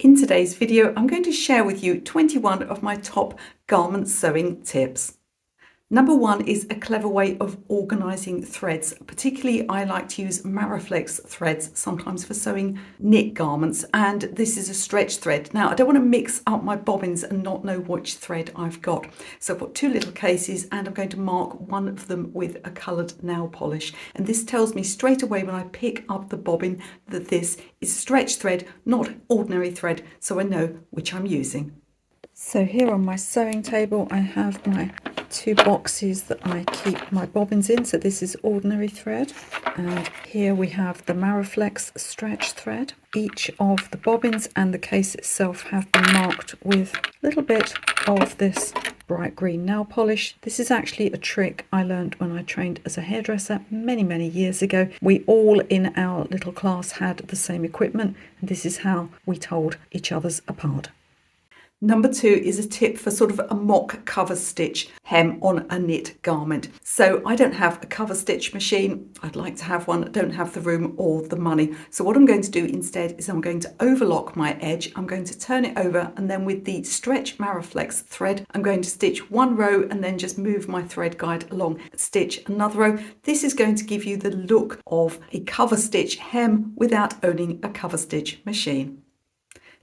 In today's video, I'm going to share with you 21 of my top garment sewing tips. Number one is a clever way of organising threads. Particularly, I like to use Maraflex threads sometimes for sewing knit garments, and this is a stretch thread. Now, I don't want to mix up my bobbins and not know which thread I've got. So I've got two little cases and I'm going to mark one of them with a coloured nail polish. And this tells me straight away when I pick up the bobbin that this is stretch thread, not ordinary thread, so I know which I'm using. So here on my sewing table, I have my two boxes that I keep my bobbins in. So this is ordinary thread, and here we have the Maraflex stretch thread. Each of the bobbins and the case itself have been marked with a little bit of this bright green nail polish. This is actually a trick I learned when I trained as a hairdresser many years ago. We all in our little class had the same equipment, and this is how we told each other's apart. Number two is a tip for sort of a mock cover stitch hem on a knit garment. So I don't have a cover stitch machine. I'd like to have one. I don't have the room or the money. So what I'm going to do instead is I'm going to overlock my edge. I'm going to turn it over, and then with the stretch Maraflex thread, I'm going to stitch one row and then just move my thread guide along, stitch another row. This is going to give you the look of a cover stitch hem without owning a cover stitch machine.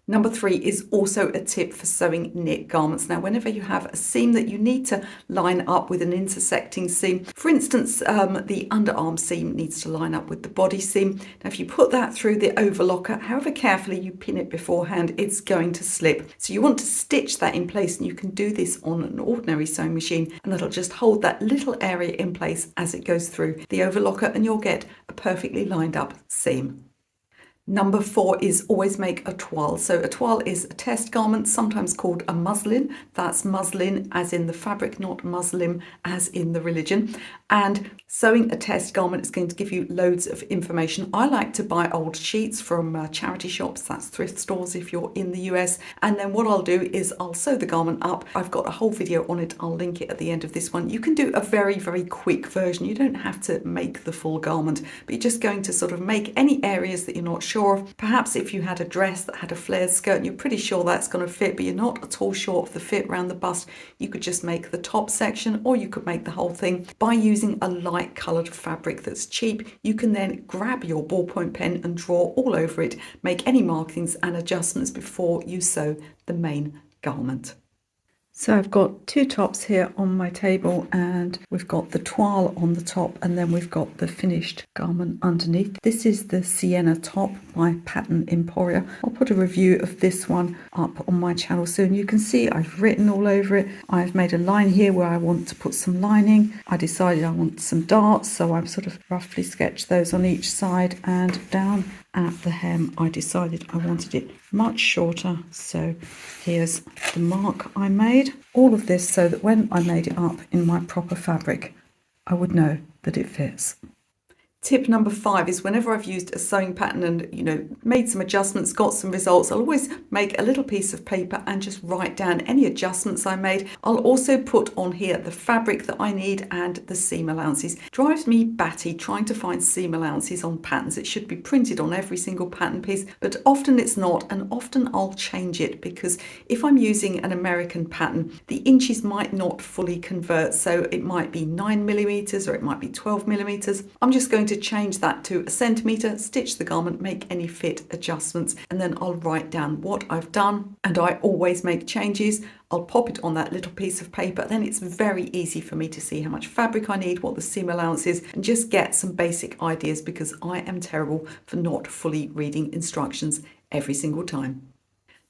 Number three is also a tip for sewing knit garments. Now, whenever you have a seam that you need to line up with an intersecting seam, for instance, the underarm seam needs to line up with the body seam. Now, if you put that through the overlocker, however carefully you pin it beforehand, it's going to slip. So you want to stitch that in place, and you can do this on an ordinary sewing machine, and that'll just hold that little area in place as it goes through the overlocker, and you'll get a perfectly lined up seam. Number four is always make a toile. So a toile is a test garment, sometimes called a muslin. That's muslin as in the fabric, not Muslim as in the religion. And sewing a test garment is going to give you loads of information. I like to buy old sheets from charity shops, that's thrift stores if you're in the US. And then what I'll do is I'll sew the garment up. I've got a whole video on it. I'll link it at the end of this one. You can do a very quick version. You don't have to make the full garment, but you're just going to sort of make any areas that you're not sure of. Perhaps if you had a dress that had a flared skirt and you're pretty sure that's going to fit, but you're not at all sure of the fit around the bust, you could just make the top section, or you could make the whole thing by using a light coloured fabric that's cheap. You can then grab your ballpoint pen and draw all over it, make any markings and adjustments before you sew the main garment. So I've got two tops here on my table, and we've got the toile on the top, and then we've got the finished garment underneath. This is the Sienna top by Pattern Emporia. I'll put a review of this one up on my channel soon. You can see I've written all over it. I've made a line here where I want to put some lining. I decided I want some darts, so I've sort of roughly sketched those on each side, and down at the hem I decided I wanted it much shorter, so here's the mark I made. All of this so that when I made it up in my proper fabric, I would know that it fits. Tip number five is whenever I've used a sewing pattern and, made some adjustments, got some results, I'll always make a little piece of paper and just write down any adjustments I made. I'll also put on here the fabric that I need and the seam allowances. Drives me batty trying to find seam allowances on patterns. It should be printed on every single pattern piece, but often it's not, and often I'll change it because if I'm using an American pattern, the inches might not fully convert. So it might be 9mm or it might be 12mm. I'm just going to change that to a centimetre, stitch the garment, make any fit adjustments, and then I'll write down what I've done. And I always make changes. I'll pop it on that little piece of paper. Then it's very easy for me to see how much fabric I need, what the seam allowance is, and just get some basic ideas because I am terrible for not fully reading instructions every single time.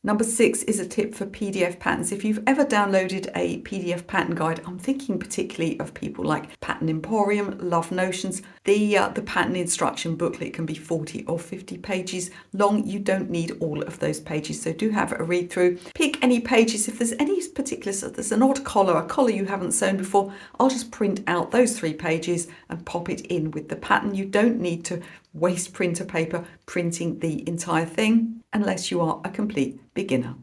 Number six is a tip for PDF patterns. If you've ever downloaded a PDF pattern guide, I'm thinking particularly of people like Pattern Emporium, Love Notions. The pattern instruction booklet can be 40 or 50 pages long. You don't need all of those pages, so do have a read through. Pick any pages. If there's any particular, so there's an odd collar, a collar you haven't sewn before, I'll just print out those 3 pages and pop it in with the pattern. You don't need to waste printer paper printing the entire thing unless you are a complete beginner.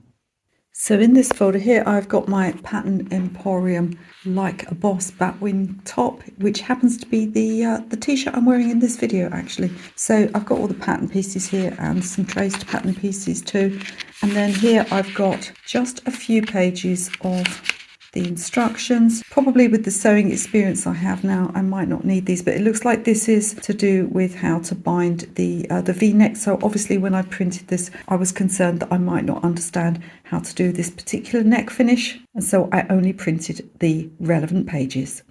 So in this folder here, I've got my pattern Emporium Like a Boss batwing top, which happens to be the t-shirt I'm wearing in this video actually. So I've got all the pattern pieces here and some traced pattern pieces too. And then here I've got just a few pages of the instructions. Probably with the sewing experience I have now, I might not need these, but it looks like this is to do with how to bind the V-neck. So obviously when I printed this, I was concerned that I might not understand how to do this particular neck finish, and so I only printed the relevant pages.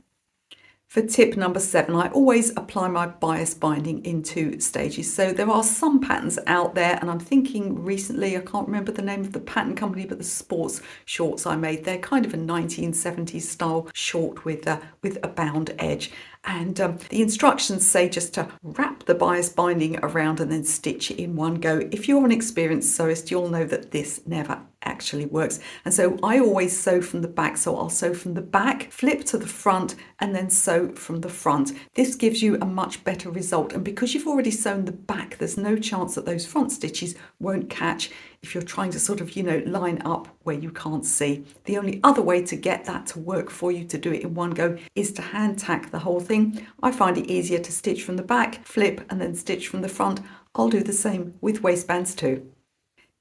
For tip number 7, I always apply my bias binding in 2 stages. So there are some patterns out there, and I'm thinking recently, I can't remember the name of the pattern company, but the sports shorts I made, they're kind of a 1970s style short with a bound edge. And the instructions say just to wrap the bias binding around and then stitch it in one go. If you're an experienced sewist, you'll know that this never actually works. And so I always sew from the back. So I'll sew from the back, flip to the front, and then sew from the front. This gives you a much better result. And because you've already sewn the back, there's no chance that those front stitches won't catch if you're trying to sort of, line up where you can't see. The only other way to get that to work for you, to do it in one go, is to hand tack the whole thing. I find it easier to stitch from the back, flip, and then stitch from the front. I'll do the same with waistbands too.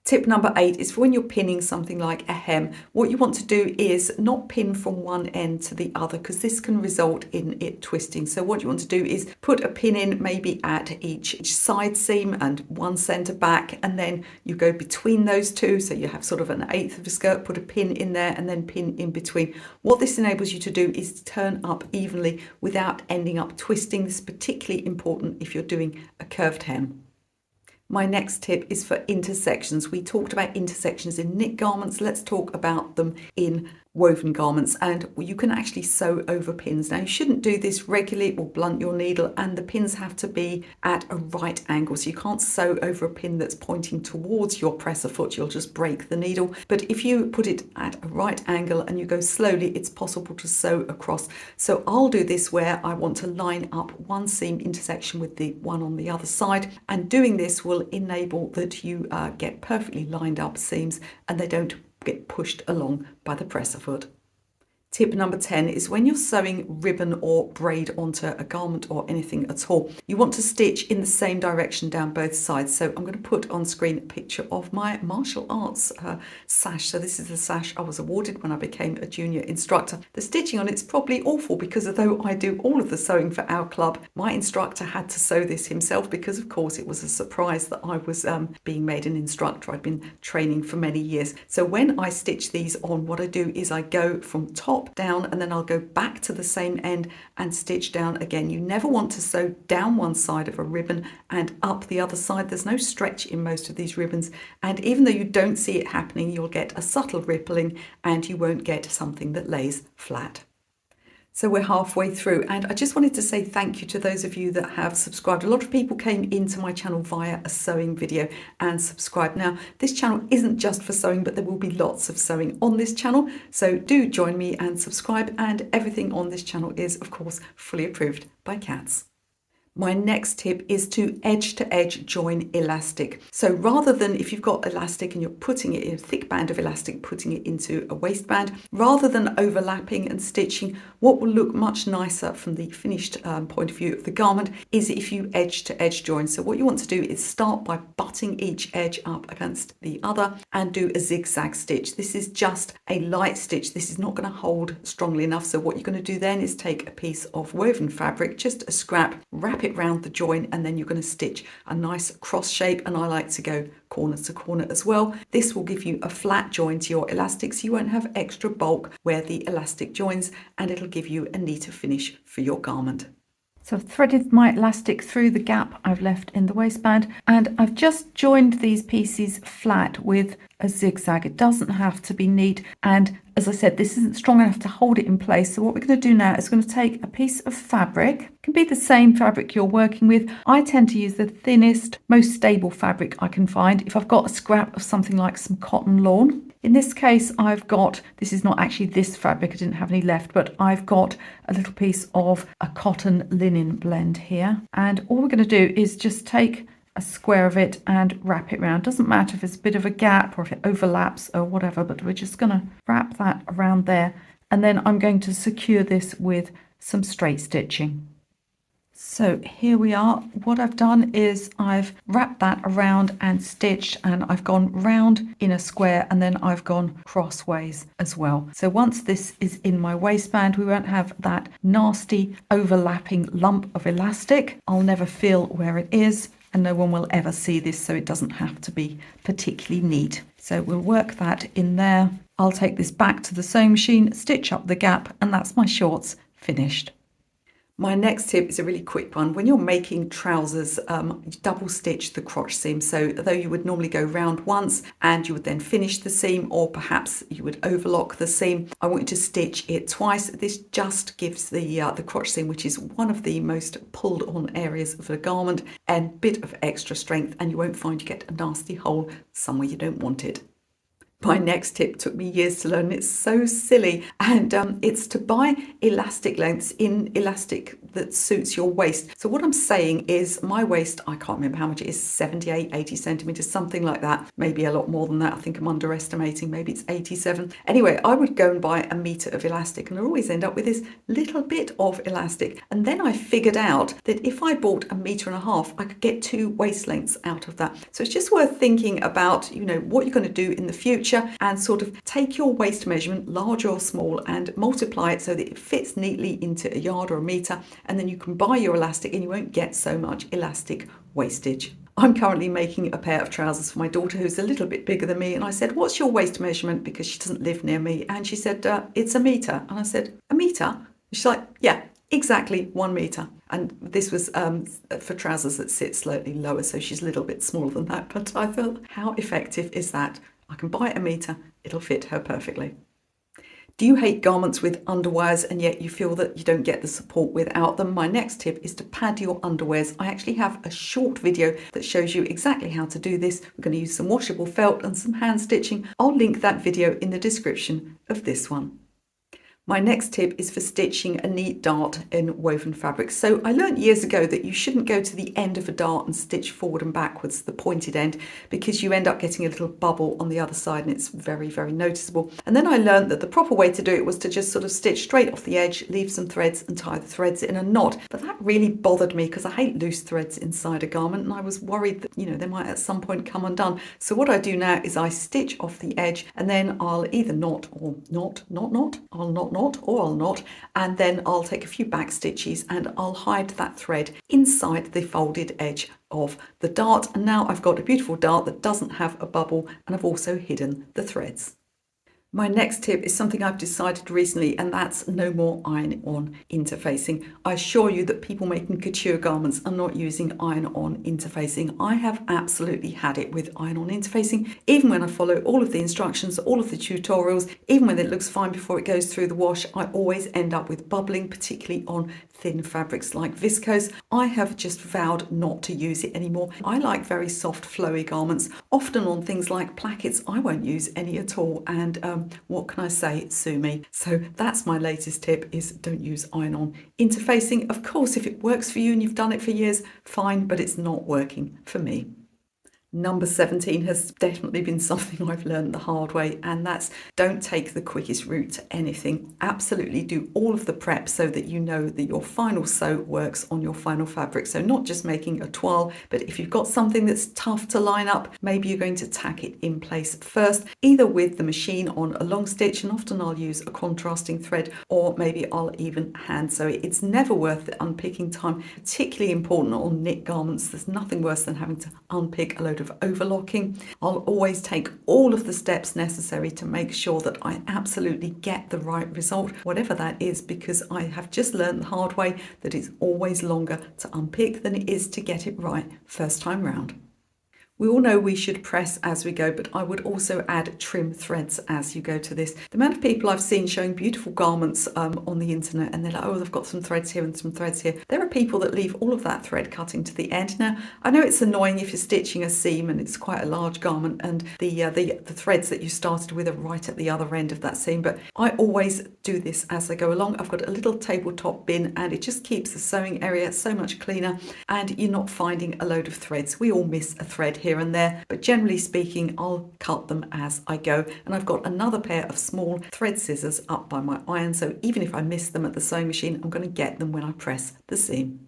Tip number 8 is for when you're pinning something like a hem. What you want to do is not pin from one end to the other, because this can result in it twisting. So what you want to do is put a pin in maybe at each side seam and one centre back, and then you go between those two. So you have sort of an eighth of a skirt, put a pin in there and then pin in between. What this enables you to do is to turn up evenly without ending up twisting. This is particularly important if you're doing a curved hem. My next tip is for intersections. We talked about intersections in knit garments. Let's talk about them in woven garments, and you can actually sew over pins. Now you shouldn't do this regularly, it will blunt your needle, and the pins have to be at a right angle. So you can't sew over a pin that's pointing towards your presser foot, you'll just break the needle. But if you put it at a right angle and you go slowly, it's possible to sew across. So I'll do this where I want to line up one seam intersection with the one on the other side, and doing this will enable that you get perfectly lined up seams and they don't get pushed along by the presser foot. Tip number 10 is when you're sewing ribbon or braid onto a garment or anything at all, you want to stitch in the same direction down both sides. So I'm going to put on screen a picture of my martial arts sash. So this is the sash I was awarded when I became a junior instructor. The stitching on it's probably awful, because although I do all of the sewing for our club, my instructor had to sew this himself, because of course it was a surprise that I was being made an instructor. I'd been training for many years. So when I stitch these on, what I do is I go from top down and then I'll go back to the same end and stitch down again. You never want to sew down one side of a ribbon and up the other side. There's no stretch in most of these ribbons, and even though you don't see it happening, you'll get a subtle rippling and you won't get something that lays flat. So we're halfway through, and I just wanted to say thank you to those of you that have subscribed. A lot of people came into my channel via a sewing video and subscribed. Now, this channel isn't just for sewing, but there will be lots of sewing on this channel. So do join me and subscribe, and everything on this channel is, of course, fully approved by cats. My next tip is to edge join elastic. So rather than, if you've got elastic and you're putting it in a thick band of elastic, putting it into a waistband, rather than overlapping and stitching, what will look much nicer from the finished point of view of the garment is if you edge to edge join. So what you want to do is start by butting each edge up against the other and do a zigzag stitch. This is just a light stitch. This is not going to hold strongly enough. So what you're going to do then is take a piece of woven fabric, just a scrap, wrap it round the join, and then you're going to stitch a nice cross shape, and I like to go corner to corner as well. This will give you a flat join to your elastic, so you won't have extra bulk where the elastic joins, and it'll give you a neater finish for your garment. So I've threaded my elastic through the gap I've left in the waistband, and I've just joined these pieces flat with a zigzag. It doesn't have to be neat, and as I said, this isn't strong enough to hold it in place. So what we're going to do now is going to take a piece of fabric. It can be the same fabric you're working with. I tend to use the thinnest, most stable fabric I can find if I've got a scrap of something like some cotton lawn. In this case, I've got, this is not actually this fabric, I didn't have any left, but I've got a little piece of a cotton linen blend here. And all we're going to do is just take a square of it and wrap it around. Doesn't matter if it's a bit of a gap or if it overlaps or whatever, but we're just going to wrap that around there. And then I'm going to secure this with some straight stitching. So here we are. What I've done is I've wrapped that around and stitched, and I've gone round in a square, and then I've gone crossways as well. So once this is in my waistband, we won't have that nasty overlapping lump of elastic. I'll never feel where it is, and no one will ever see this, so it doesn't have to be particularly neat. So we'll work that in there. I'll take this back to the sewing machine, stitch up the gap, and that's my shorts finished. My next tip is a really quick one. When you're making trousers, double stitch the crotch seam. So although you would normally go round once and you would then finish the seam, or perhaps you would overlock the seam, I want you to stitch it twice. This just gives the crotch seam, which is one of the most pulled on areas of a garment, a bit of extra strength, and you won't find you get a nasty hole somewhere you don't want it. My next tip took me years to learn. It's so silly, and it's to buy elastic lengths in elastic that suits your waist. So what I'm saying is my waist, I can't remember how much it is, 78, 80 centimeters, something like that. Maybe a lot more than that. I think I'm underestimating. Maybe it's 87. Anyway, I would go and buy a meter of elastic, and I always end up with this little bit of elastic. And then I figured out that if I bought a meter and a half, I could get 2 waist lengths out of that. So it's just worth thinking about, what you're going to do in the future, and sort of take your waist measurement, large or small, and multiply it so that it fits neatly into a yard or a meter, and then you can buy your elastic and you won't get so much elastic wastage. I'm currently making a pair of trousers for my daughter who's a little bit bigger than me, and I said, what's your waist measurement, because she doesn't live near me, and she said, it's a meter. And I said, a meter? And she's like, yeah, exactly 1 meter. And this was for trousers that sit slightly lower, so she's a little bit smaller than that, but I thought, how effective is that? I can buy a meter, it'll fit her perfectly. Do you hate garments with underwires and yet you feel that you don't get the support without them? My next tip is to pad your underwears. I actually have a short video that shows you exactly how to do this. We're going to use some washable felt and some hand stitching. I'll link that video in the description of this one. My next tip is for stitching a neat dart in woven fabric. So I learned years ago that you shouldn't go to the end of a dart and stitch forward and backwards, the pointed end, because you end up getting a little bubble on the other side and it's very, very noticeable. And then I learned that the proper way to do it was to just sort of stitch straight off the edge, leave some threads and tie the threads in a knot. But that really bothered me because I hate loose threads inside a garment, and I was worried that, they might at some point come undone. So what I do now is I stitch off the edge, and then I'll either knot or not, I'll knot, and then I'll take a few back stitches and I'll hide that thread inside the folded edge of the dart. And now I've got a beautiful dart that doesn't have a bubble, and I've also hidden the threads. My next tip is something I've decided recently, and that's no more iron-on interfacing. I assure you that people making couture garments are not using iron-on interfacing. I have absolutely had it with iron-on interfacing. Even when I follow all of the instructions, all of the tutorials, even when it looks fine before it goes through the wash, I always end up with bubbling, particularly on thin fabrics like viscose. I have just vowed not to use it anymore. I like very soft, flowy garments. Often on things like plackets, I won't use any at all, and what can I say? Sue me. So that's my latest tip, is don't use iron-on interfacing. Of course, if it works for you and you've done it for years, fine, but it's not working for me. Number 17 has definitely been something I've learned the hard way, and that's don't take the quickest route to anything. Absolutely do all of the prep so that you know that your final sew works on your final fabric. So not just making a toile, but if you've got something that's tough to line up, maybe you're going to tack it in place first, either with the machine on a long stitch, and often I'll use a contrasting thread, or maybe I'll even hand sew it. It's never worth the unpicking time, particularly important on knit garments. There's nothing worse than having to unpick a load of overlocking. I'll always take all of the steps necessary to make sure that I absolutely get the right result, whatever that is, because I have just learned the hard way that it's always longer to unpick than it is to get it right first time round. We all know we should press as we go, but I would also add trim threads as you go to this. The amount of people I've seen showing beautiful garments on the internet, and they're like, oh, they've got some threads here and some threads here. There are people that leave all of that thread cutting to the end. Now, I know it's annoying if you're stitching a seam and it's quite a large garment and the threads that you started with are right at the other end of that seam, but I always do this as I go along. I've got a little tabletop bin and it just keeps the sewing area so much cleaner and you're not finding a load of threads. We all miss a thread here and there, but generally speaking, I'll cut them as I go. And I've got another pair of small thread scissors up by my iron, so even if I miss them at the sewing machine, I'm going to get them when I press the seam.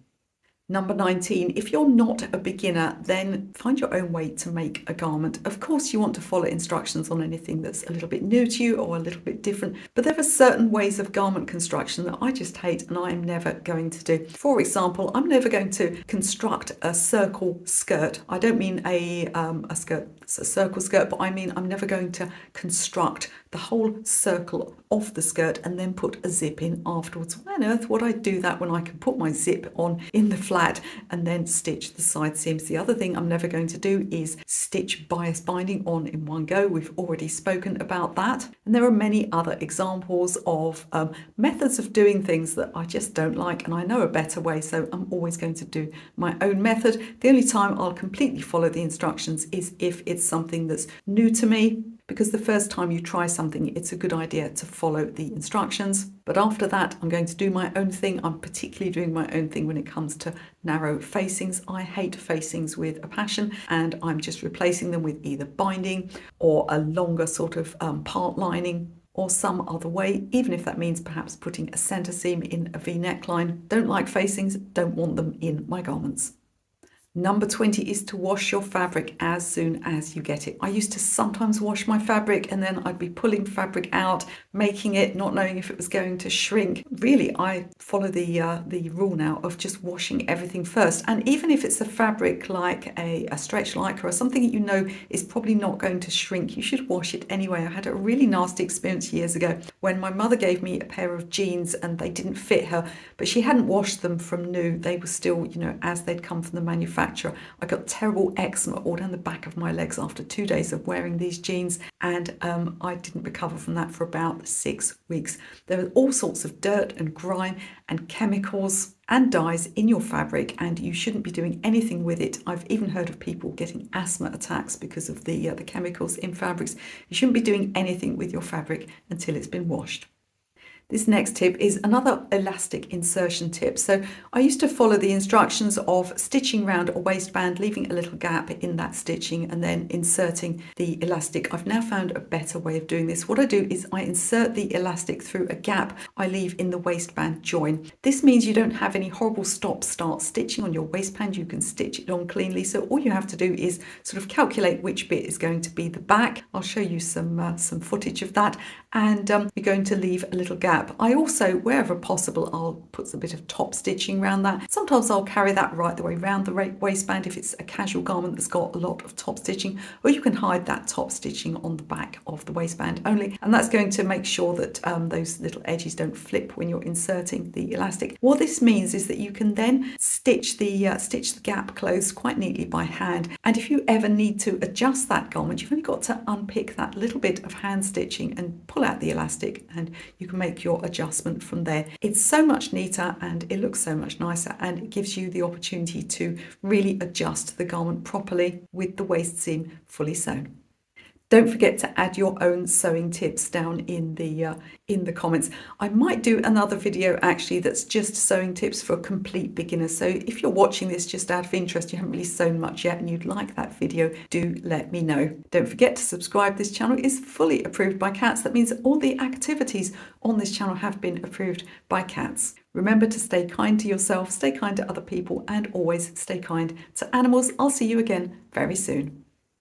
Number 19, if you're not a beginner, then find your own way to make a garment. Of course, you want to follow instructions on anything that's a little bit new to you or a little bit different, but there are certain ways of garment construction that I just hate and I'm never going to do. For example, I'm never going to construct a circle skirt. I don't mean a skirt, it's a circle skirt, but I mean I'm never going to construct the whole circle of the skirt and then put a zip in afterwards. Why on earth would I do that when I can put my zip on in the flat and then stitch the side seams? The other thing I'm never going to do is stitch bias binding on in one go. We've already spoken about that. And there are many other examples of methods of doing things that I just don't like, and I know a better way, so I'm always going to do my own method. The only time I'll completely follow the instructions is if it's something that's new to me, because the first time you try something, it's a good idea to follow the instructions. But after that, I'm going to do my own thing. I'm particularly doing my own thing when it comes to narrow facings. I hate facings with a passion, and I'm just replacing them with either binding or a longer sort of part lining or some other way, even if that means perhaps putting a centre seam in a V neckline. Don't like facings, don't want them in my garments. Number 20 is to wash your fabric as soon as you get it. I used to sometimes wash my fabric and then I'd be pulling fabric out, making it, not knowing if it was going to shrink. Really, I follow the rule now of just washing everything first. And even if it's a fabric like a stretch lycra or something that you know is probably not going to shrink, you should wash it anyway. I had a really nasty experience years ago when my mother gave me a pair of jeans and they didn't fit her, but she hadn't washed them from new. They were still, as they'd come from the manufacturer. I got terrible eczema all down the back of my legs after 2 days of wearing these jeans, and I didn't recover from that for about 6 weeks. There are all sorts of dirt and grime and chemicals and dyes in your fabric, and you shouldn't be doing anything with it. I've even heard of people getting asthma attacks because of the chemicals in fabrics. You shouldn't be doing anything with your fabric until it's been washed. This next tip is another elastic insertion tip. So I used to follow the instructions of stitching around a waistband, leaving a little gap in that stitching and then inserting the elastic. I've now found a better way of doing this. What I do is I insert the elastic through a gap I leave in the waistband join. This means you don't have any horrible stop-start stitching on your waistband. You can stitch it on cleanly. So all you have to do is sort of calculate which bit is going to be the back. I'll show you some footage of that. And you're going to leave a little gap. I also, wherever possible, I'll put a bit of top stitching around that. Sometimes I'll carry that right the way around the waistband if it's a casual garment that's got a lot of top stitching, or you can hide that top stitching on the back of the waistband only, and that's going to make sure that those little edges don't flip when you're inserting the elastic. What this means is that you can then stitch the gap closed quite neatly by hand, and if you ever need to adjust that garment, you've only got to unpick that little bit of hand stitching and pull out the elastic, and you can make your adjustment from there. It's so much neater and it looks so much nicer, and it gives you the opportunity to really adjust the garment properly with the waist seam fully sewn. Don't forget to add your own sewing tips down in the comments. I might do another video actually that's just sewing tips for complete beginners. So if you're watching this just out of interest, you haven't really sewn much yet and you'd like that video, do let me know. Don't forget to subscribe. This channel is fully approved by cats. That means all the activities on this channel have been approved by cats. Remember to stay kind to yourself, stay kind to other people, and always stay kind to animals. I'll see you again very soon.